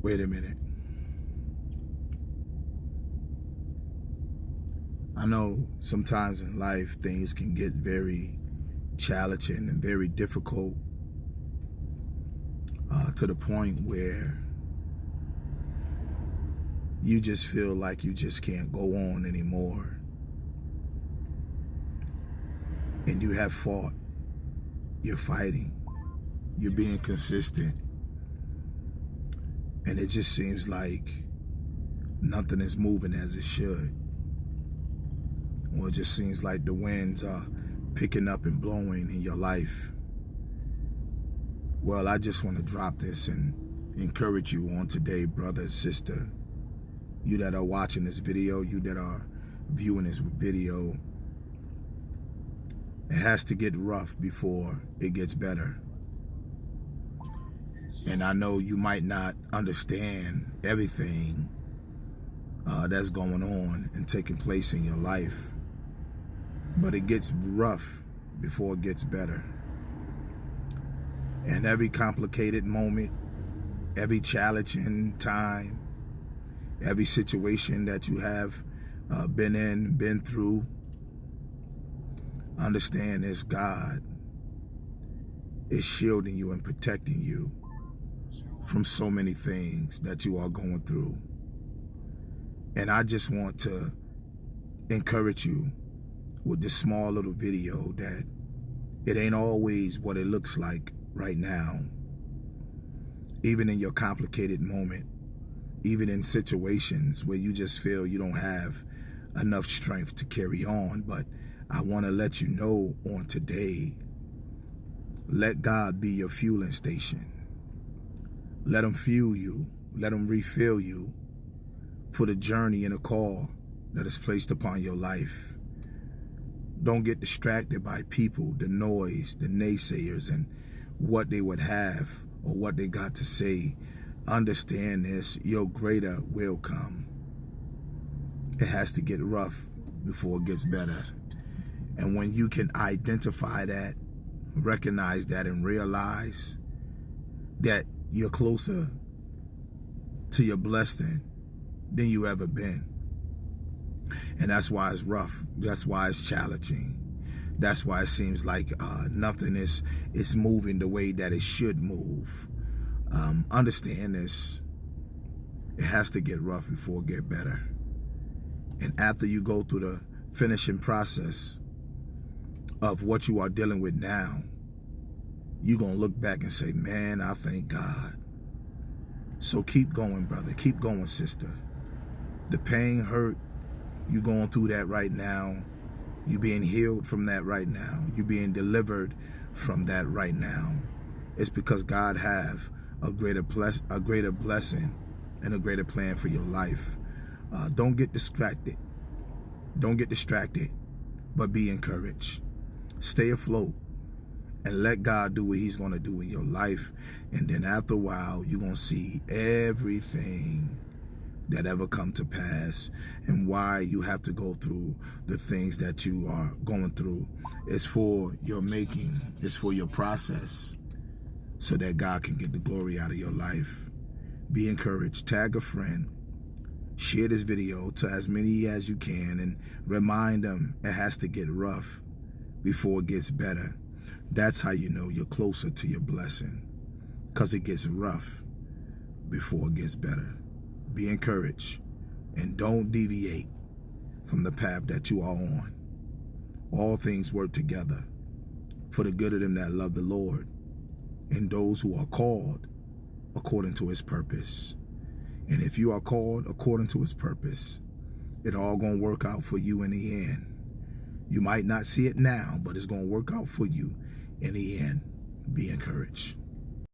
Wait a minute. I know sometimes in life things can get very challenging and very difficult to the point where you just feel like you just can't go on anymore. And you have fought, you're fighting, you're being consistent, and it just seems like nothing is moving as it should. Well, it just seems like the winds are picking up and blowing in your life. Well, I just want to drop this and encourage you on today, brother and sister. You that are watching this video, you that are viewing this video, it has to get rough before it gets better. And I know you might not understand everything that's going on and taking place in your life, but it gets rough before it gets better. And every complicated moment, every challenging time, every situation that you have been through, understand this: God is shielding you and protecting you from so many things that you are going through. And I just want to encourage you with this small little video that it ain't always what it looks like right now. Even in your complicated moment, even in situations where you just feel you don't have enough strength to carry on. But I want to let you know on today, let God be your fueling station. Let him fuel you. Let him refill you for the journey and the call that is placed upon your life. Don't get distracted by people, the noise, the naysayers, and what they would have or what they got to say. Understand this: your greater will come. It has to get rough before it gets better. And when you can identify that, recognize that, and realize that you're closer to your blessing than you ever been. And that's why it's rough. That's why it's challenging. That's why it seems like nothing is moving the way that it should move. Understand this: it has to get rough before it get better. And after you go through the finishing process of what you are dealing with now, you're going to look back and say, man, I thank God. So keep going, brother. Keep going, sister. The pain, hurt, you going through that right now. You being healed from that right now. You being delivered from that right now. It's because God have a greater blessing and a greater plan for your life. Don't get distracted. Don't get distracted, but be encouraged. Stay afloat and let God do what he's going to do in your life. And then after a while, you're going to see everything that ever come to pass, and why you have to go through the things that you are going through. It's for your making. It's for your process, so that God can get the glory out of your life. Be encouraged. Tag a friend. Share this video to as many as you can, and remind them it has to get rough before it gets better. That's how you know you're closer to your blessing, because it gets rough before it gets better. Be encouraged, and don't deviate from the path that you are on. All things work together for the good of them that love the Lord, and those who are called according to his purpose. And if you are called according to his purpose, it all gonna work out for you in the end. You might not see it now, but it's gonna work out for you in the end. Be encouraged.